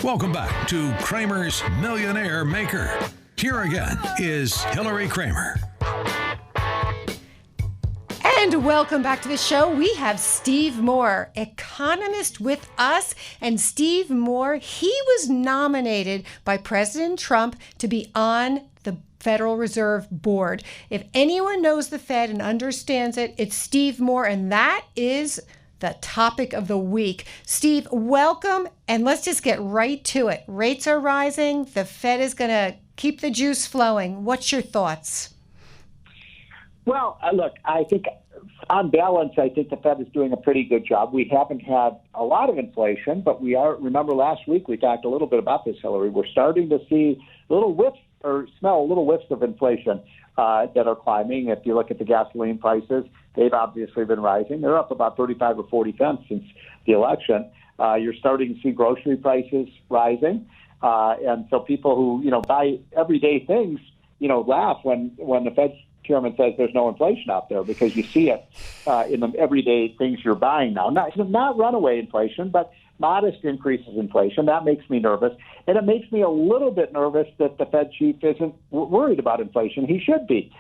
Welcome back to Kramer's Millionaire Maker. Here again is Hillary Kramer. And welcome back to the show. We have Steve Moore, economist, with us. And Steve Moore, he was nominated by President Trump to be on the Federal Reserve Board. If anyone knows the Fed and understands it, it's Steve Moore, and that is the topic of the week. Steve, welcome, and let's just get right to it. Rates are rising. The Fed is going to keep the juice flowing. What's your thoughts? Well, look, I think on balance, I think the Fed is doing a pretty good job. We haven't had a lot of inflation, but we are, remember last week we talked a little bit about this, Hillary. We're starting to see little whiffs or smell little whiffs of inflation that are climbing. If you look at the gasoline prices, they've obviously been rising. They're up about 35 or 40 cents since the election. You're starting to see grocery prices rising. And so people who, buy everyday things, laugh when the Fed chairman says there's no inflation out there, because you see it in the everyday things you're buying now. Not runaway inflation, but modest increases in inflation. That makes me nervous. And it makes me a little bit nervous that the Fed chief isn't worried about inflation. He should be,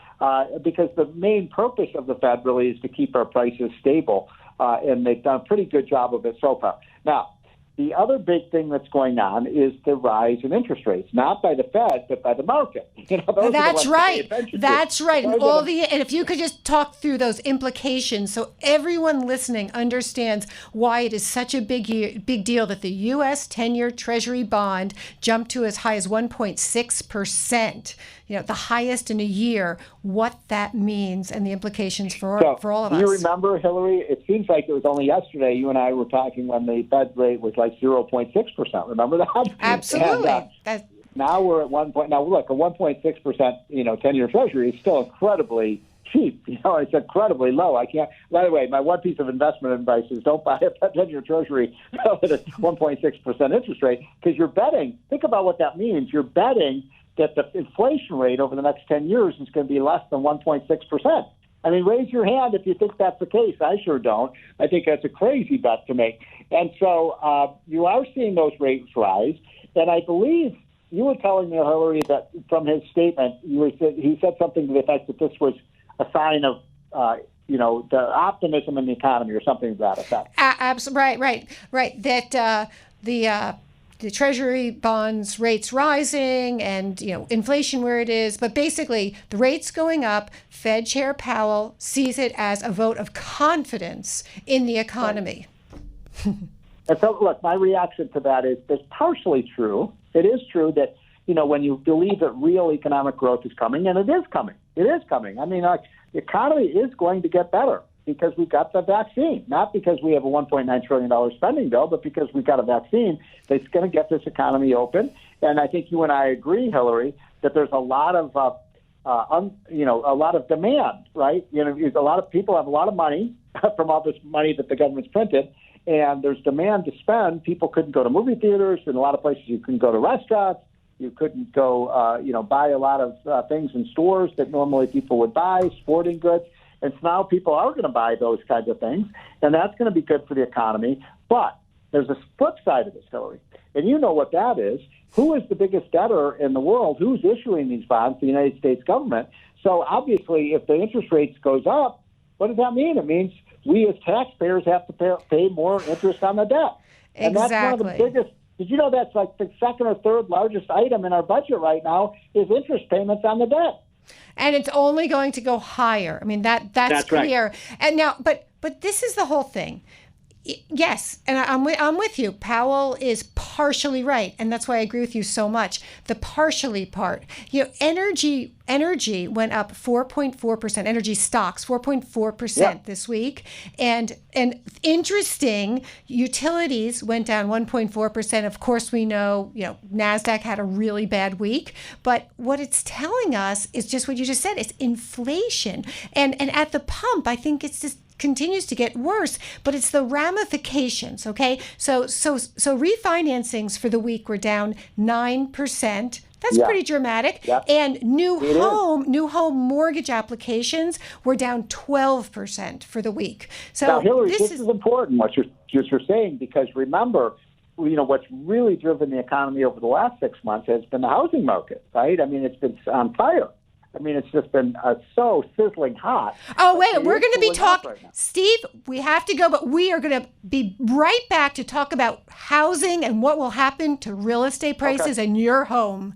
because the main purpose of the Fed really is to keep our prices stable. And they've done a pretty good job of it so far. Now, the other big thing that's going on is the rise in interest rates, not by the Fed, but by the market. That's right. That's right. And if you could just talk through those implications so everyone listening understands why it is such a big deal that the U.S. 10-year Treasury bond jumped to as high as 1.6%, the highest in a year, what that means and the implications for all of us. Do you remember, Hillary? It seems like it was only yesterday you and I were talking when the Fed rate was like 0.6%. Remember that? Absolutely. And, now we're at 1 point. Now look, a 1.6%, 10-year Treasury is still incredibly cheap. It's incredibly low. I can't. By the way, my one piece of investment advice is don't buy a 10-year Treasury at a 1.6% interest rate, because you're betting. Think about what that means. You're betting that the inflation rate over the next 10 years is going to be less than 1.6%. I mean, raise your hand if you think that's the case. I sure don't. I think that's a crazy bet to make. And so you are seeing those rates rise. And I believe you were telling me, Hillary, that from his statement, he said something to the effect that this was a sign of, the optimism in the economy or something to that effect. Right. That the Treasury bonds rates rising and, inflation where it is. But basically, the rates going up, Fed Chair Powell sees it as a vote of confidence in the economy. Right. And so, look, my reaction to that is it's partially true. It is true that, when you believe that real economic growth is coming, and it is coming. It is coming. I mean, the economy is going to get better because we've got the vaccine, not because we have a $1.9 trillion spending bill, but because we've got a vaccine that's going to get this economy open. And I think you and I agree, Hillary, that there's a lot of, a lot of demand, right? A lot of people have a lot of money from all this money that the government's printed, and there's demand to spend. People couldn't go to movie theaters. In a lot of places, you couldn't go to restaurants. You couldn't go, buy a lot of things in stores that normally people would buy, sporting goods. And so now people are going to buy those kinds of things, and that's going to be good for the economy. But there's a flip side of this, Hillary, and you know what that is. Who is the biggest debtor in the world? Who's issuing these bonds? The United States government. So obviously, if the interest rates goes up, what does that mean? It means we as taxpayers have to pay more interest on the debt. Exactly. And that's one of the biggest. Did you know that's like the second or third largest item in our budget right now is interest payments on the debt? And it's only going to go higher. I mean, that's clear. Right. And now, but this is the whole thing. Yes, and I'm with you. Powell is partially right, and that's why I agree with you so much. The partially part, energy went up 4.4%. Energy stocks 4.4% this week, and interesting, utilities went down 1.4%. Of course, we know Nasdaq had a really bad week, but what it's telling us is just what you just said. It's inflation, and at the pump, I think it's just continues to get worse, but it's the ramifications, okay? So refinancings for the week were down 9%. That's pretty dramatic. Yep. And new home mortgage applications were down 12% for the week. So now, Hillary, this is important what you're saying, because remember, what's really driven the economy over the last 6 months has been the housing market, right? I mean, it's been on fire. I mean, it's just been so sizzling hot. Oh, wait, we're going to be talking, Steve, we have to go, but we are going to be right back to talk about housing and what will happen to real estate prices in your home.